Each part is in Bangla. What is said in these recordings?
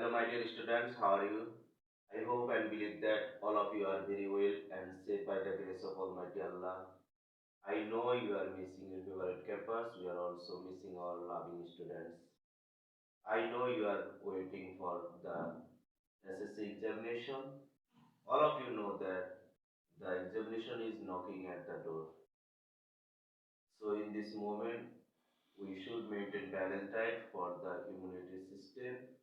Hello, my dear students, how are you? I hope and believe that all of you are very well and safe by the grace of Almighty Allah. I know you are missing your favorite campus, we are also missing our loving students. I know you are waiting for the SSC examination. All of you know that the examination is knocking at the door. So, in this moment, we should maintain balanced diet for the immunity system.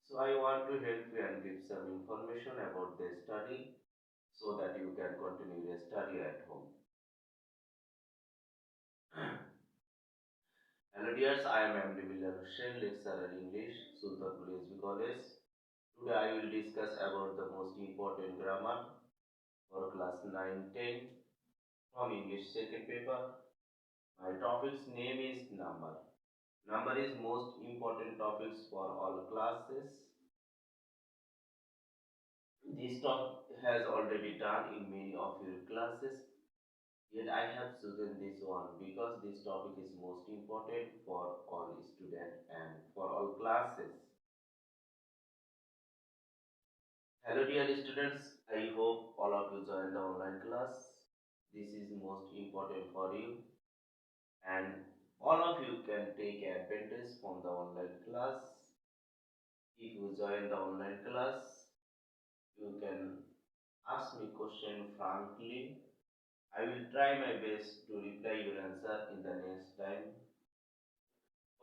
So, I want to help you and give some information about the study so that you can continue your study at home. Hello dears, I am MD Bilal Hussain, lecturer in English, Sultanpur SB College. Today I will discuss about the most important grammar for class 9-10 from English second paper. My topic's name is number. Number is most important topics for all classes. This topic has already done in many of your classes. Yet I have chosen this one because this topic is most important for all students and for all classes. Hello dear students, I hope all of you join the online class. This is most important for you and all of you can take advantage from the online class. If you join the online class, you can ask me question frankly. I will try my best to reply your answer in the next time.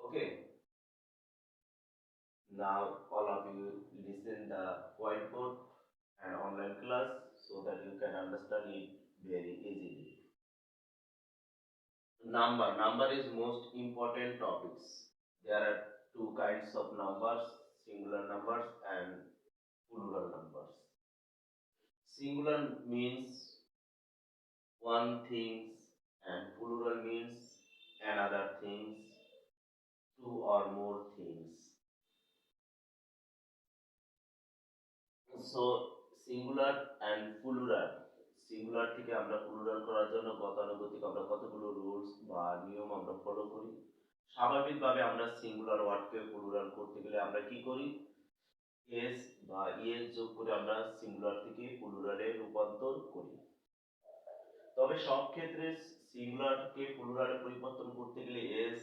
Okay. Now all of you listen the whiteboard and online class so that you can understand it very easily. Number is most important topics. There are two kinds of numbers, singular numbers and plural numbers. Singular means one things and plural means another things, two or more things. So singular and plural, singular থেকে আমরা প্লুরাল করার জন্য গতানুগতিক আমরা কতগুলো রুলস বা নিয়ম আমরা ফলো করি। স্বাভাবিকভাবে আমরা সিঙ্গুলার ওয়ার্ডকে প্লুরাল করতে গেলে আমরা কি করি, এস বা ইএস যোগ করে আমরা সিঙ্গুলার থেকে প্লুরালে রূপান্তর করি। তবে সব ক্ষেত্রে সিঙ্গুলারকে প্লুরালে পরিবর্তন করতে গেলে এস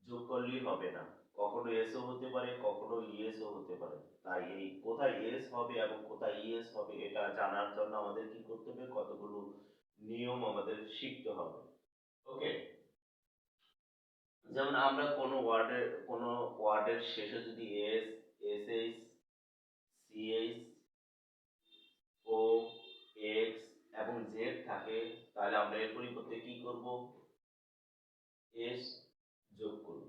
যোগ করলেই হবে না, কখনো এসও হতে পারে, কখনো ইএসও হতে পারে। তাই এই কোথায় এস হবে এবং কোথায় ইএস হবে এটা জানার জন্য আমাদের কি করতে হবে, কতগুলো নিয়ম আমাদের শিখতে হবে। ওকে, যেমন আমরা কোনো ওয়ার্ডের শেষে যদি এস, এসএস, সিএস, ও, এক্স এবং জেড থাকে তাহলে আমরা এর পরিবর্তে কি করব, এস যোগ করব।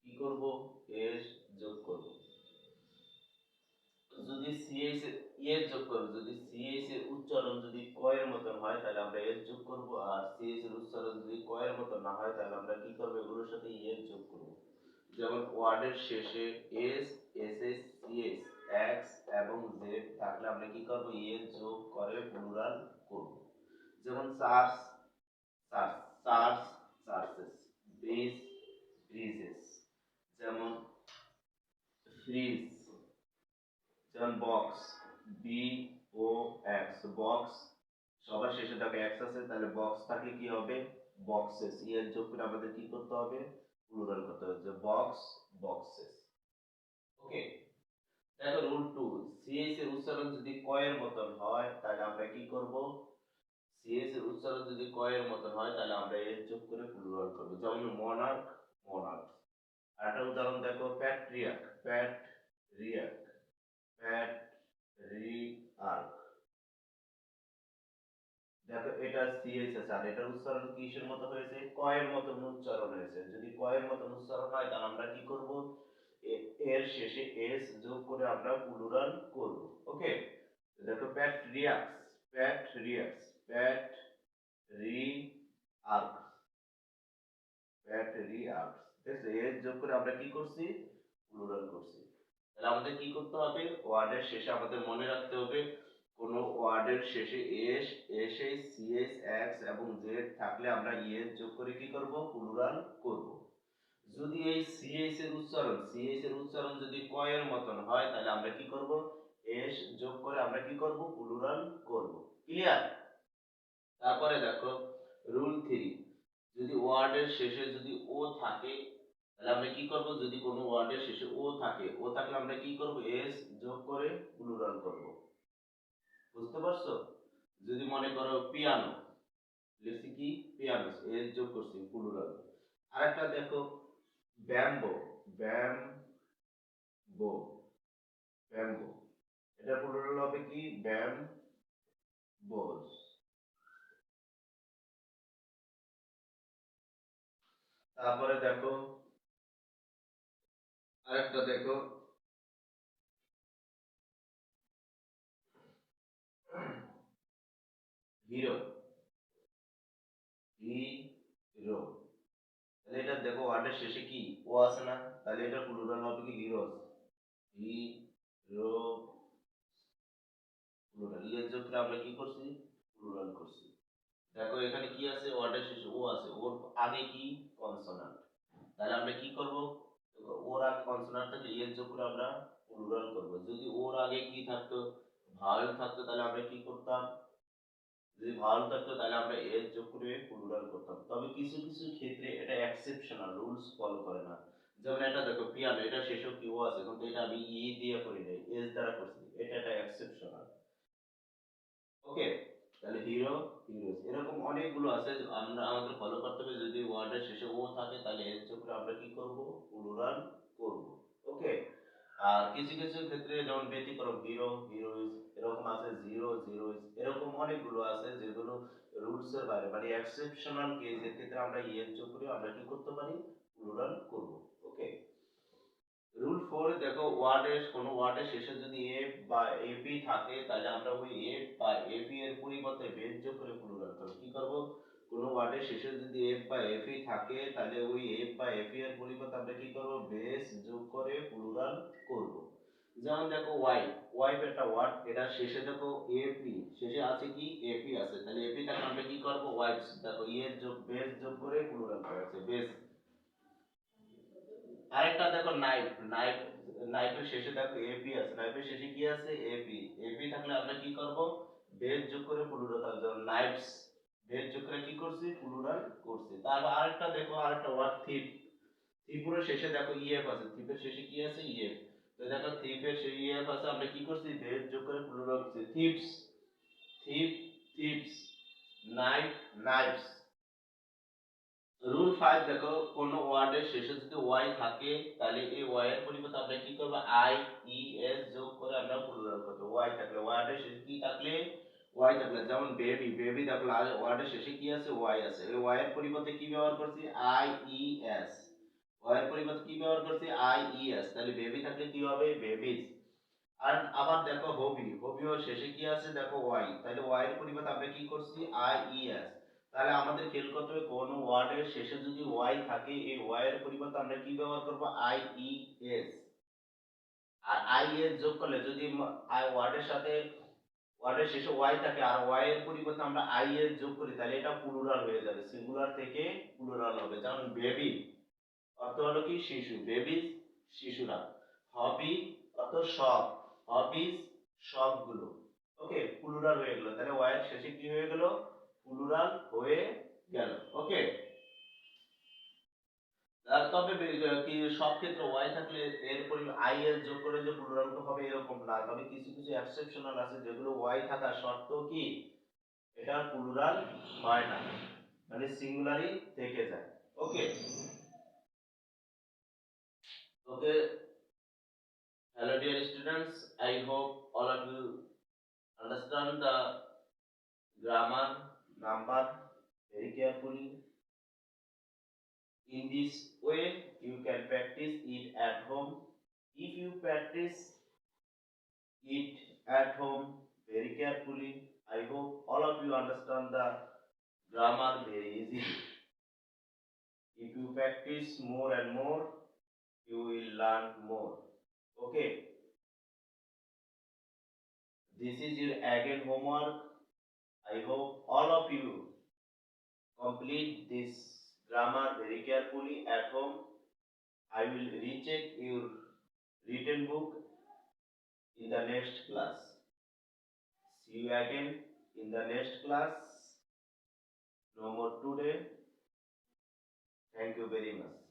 কি করব, এস যোগ করব। যদি সিএস এর যোগ করব, যদি সিএস এর উচ্চারণ যদি ক এর মতন হয় তাহলে আমরা এর যোগ করব, আর সিএস এর উচ্চারণ যদি ক এর মতন না হয় তাহলে আমরা কি করব, এগুলোর সাথে এর যোগ করব। যেমন ওয়ার্ডের শেষে এস, এসএস, সিএস, এক্স এবং জেড থাকলে আমরা কি করব, এর যোগ করে প্লুরাল করব। যেমন search, search, search, searches, bridge, Bridges. যেমন ফ্রিজ, যেমন বক্স, বি ও এক্স, বক্স সবার শেষে থাকে এক্স আছে তাহলে বক্স থাকলে কি হবে, বক্সেস। এর যোগ করে আমাদের কি করতে হবে, প্লুরাল করতে হবে, যে বক্স, বক্সেস। ওকে, দেখো রুল 2, সিএস এর উচ্চারণ যদি ক এর মতন হয় তাহলে আমরা কি করব, সিএস এর উচ্চারণ যদি ক এর মতন হয় তাহলে আমরা এর যোগ করে প্লুরাল করব। যেমন মনার্ক, মনার্কস। আরেকটা উদাহরণ দেখো, প্যাট্রিয়ার্ক, প্যাট্রিয়ার্ক, প্যাট্রিয়ার্ক। দেখো এটা সিএস আছে আর এটার উচ্চারণ কিসের মতো হয়েছে, ক এর মতন উচ্চারণ হয়েছে। যদি ক এর মতন উচ্চারণ হয় তাহলে আমরা কি করব, এর শেষে এস যোগ করে আমরা প্লুরাল করব। ওকে, দেখো প্যাট্রিয়ার্কস, প্যাট্রিয়ার্কস, প্যাট্রিয়ার্কস, প্যাট্রিয়ার্কস। দেখো এস যোগ করে আমরা কি করছি, প্লুরাল করছি। তাহলে আমাদের কি করতে হবে, ওয়ার্ডের শেষে আমাদের মনে রাখতে হবে কোন ওয়ার্ডের শেষে এস, এসএস, সিএস, এক্স এবং জেড থাকলে আমরা ইএস যোগ করে কি করব, প্লুরাল করব। যদি এই সিএস এর উচ্চারণ যদি ক এর মতন হয় তাহলে আমরা কি করব, এস যোগ করে আমরা কি করব, প্লুরাল করব। ক্লিয়ার? তারপরে দেখো রুল 3, যদি ওয়ার্ডের শেষে যদি ও থাকে তাহলে আমরা কি করব, যদি কোনো ওয়ার্ডের শেষে ও থাকে, ও থাকলে আমরা কি করব, এস যোগ করে প্লুরাল করব। বুঝতে পারছো? যদি মনে করো পিয়ানো, লিখছি কি পিয়ানো, এস যোগ করছি প্লুরাল। আরেকটা দেখো ব্যাম্বো, ব্যাম্বো, ব্যাম্বো, এটা প্লুরাল হবে কি, ব্যাম্বোস। তারপরে দেখো আরেকটা দেখো হিরো, হিরো, তাহলে এটা দেখো ওয়ার্ডের শেষে কি ও আছে না, তাহলে এটা প্লুরাল হবে কি, হিরোস, হিরো, প্লুরাল। এর যোগ করে আমরা কি করছি, প্লুরাল করছি। দেখো এখানে কি আছে, ওয়ার্ডের শেষে ও আছে, ওর আগে কি, কনসোনান্ট, তাহলে আমরা কি করব, ওর আগে কনসোনান্ট থাকলে এর যোগ করে আমরা প্লুরাল করব। যদি ওর আগে কি থাকতো, ভাওয়েল থাকতো, তাহলে আমরা কি করতাম, যদি ভাওয়াল থাকতো তাহলে আমরা এর যোগ করে প্লুরাল করতাম। তবে কিছু কিছু ক্ষেত্রে এটা এক্সেপশনাল, রুলস ফলো করে না। যেমন এটা দেখো পিয়ানো, এটা শেষেও কি ও আছে, কিন্তু এটা আমি ই দিয়ে করি নাই, এস দ্বারা করছি, এটা একটা এক্সেপশনাল। ওকে, তাহলে হিরো, হিরোজ, এরকম অনেকগুলো আছে আমরা আমাদের ফলো করতে হবে। যদি ওয়ার্ডের শেষে ও থাকে তাহলে এর যোগ করে আমরা কি করব, প্লুরাল করব। ওকে, আর কিছু কিছু ক্ষেত্রে যেমন ব্যতিক্রম, হিরো, হিরোইজ, এরকম আছে জিরো, জিরোইজ, এরকম অনেকগুলো আছে যেগুলো রুলস এর বাইরে, মানে এক্সেপশনাল কেস এর ক্ষেত্রে আমরা এর যোগ করে আমরা কি করতে পারি, প্লুরাল করব। ওকে, রুল 4 দেখো ওয়ার্ডের কোন ওয়ার্ডের শেষে যদি এফ বা এপি থাকে তাহলে আমরা ওই এফ বা এপি এর পরিবর্তে বেস যোগ করে প্লুরাল করব। কি করব, কোন ওয়ার্ডের শেষে যদি এফ বা এপি থাকে তাহলে ওই এফ বা এপি এর পরিবর্তে আমরা কি করব, বেস যোগ করে প্লুরাল করব। যেমন দেখো ওয়াইফ, ওয়াইফ একটা ওয়ার্ড, এটা শেষে দেখো এপি, শেষে আছে কি, এপি আছে, তাহলে এপি থাকলে আমরা কি করব, ওয়াইফস, দেখো এর যোগ বেস যোগ করে প্লুরাল করা আছে, বেস। আরেকটা দেখো নাইফ, নাইফ, নাইফের শেষে দেখো এপি আছে, নাইফের শেষে কি আছে, এপি, এপি থাকলে আমরা কি করব, বেস যোগ করে প্লুরাল করব, যেমন নাইফস, বেস যোগ করে কি করছি, প্লুরাল করছি। তারপর আরেকটা দেখো, আরেকটা ওয়ার্ড থিপ, থিপুরের শেষে দেখো ইএফ আছে, থিপের শেষে কি আছে, ইএফ, তো দেখো থিপের শেষে ইএফ আছে, আমরা কি করছি, বেস যোগ করে প্লুরাল করছি, thiefs, thief, thiefs, knife, knifes. Rule 5 দেখো কোন ওয়ার্ডের শেষে যদি ওয়াই থাকে তাহলে এই ওয়াই এর পরিবর্তে আমরা কি করব, আই ই এস যোগ করে আমরা প্লুরাল করব। ওয়াই থাকলে, ওয়ার্ডের শেষে কি থাকলে, ওয়াই থাকলে, যেমন বেবি, বেবি দেখো ওয়ার্ডের শেষে কি আছে, ওয়াই আছে, এই ওয়াই এর পরিবর্তে কি ব্যবহার করছি, আই ই এস, ওয়াই এর পরিবর্তে কি ব্যবহার করছি, আই ই এস, তাহলে বেবি থাকলে কি হবে, বেবিজ। আর আবার দেখো হবি, হবিও শেষে কি আছে, দেখো ওয়াই, তাহলে ওয়াই এর পরিবর্তে আমরা কি করছি, আই ই এস। তাহলে আমাদের খেয়াল করতে হবে কোন ওয়ার্ডের শেষে যদি ওয়াই থাকে এই ওয়াই এর পরিবর্তে আমরা কি ব্যবহার করব, আই ই এস। আর আই এস যোগ করলে যদি আই ওয়ার্ডের সাথে, ওয়ার্ডের শেষে ওয়াই থাকে আর ওয়াই এর পরিবর্তে আমরা আই এস যোগ করি তাহলে এটা প্লুরাল হয়ে যাবে, সিঙ্গুলার থেকে প্লুরাল হবে। যেমন বেবি অর্থ হলো কি, শিশু, বেবিজ, শিশুরা। হবি অর্থ শখ, হবিজ, শখগুলো। ওকে, প্লুরাল হয়ে গেল, তাহলে ওয়াই এর শেষে কি হয়ে গেল, প্লুরাল হয়ে গেল। ওকে, তবে কি সব ক্ষেত্রে ওয়াই থাকলে এর পরিবর্তে আই এর যোগ করে যে প্লুরাল হবে এরকম না, তবে কিছু কিছু এক্সেপশনাল আছে যেগুলো ওয়াই থাকা সত্ত্বেও কি এটা প্লুরাল হয় না, মানে সিঙ্গুলারই থেকে যায়। ওকে, ওকে, hello dear students, I hope all of you understand the grammar, number very carefully. In this way you can practice it at home. If you practice it at home very carefully, I hope all of you understand the grammar very easily. If you practice more and more, you will learn more. Okay, this is your again homework. I hope all of you complete this grammar very carefully at home. I will recheck your written book in the next class. See you again in the next class. No more today. Thank you very much.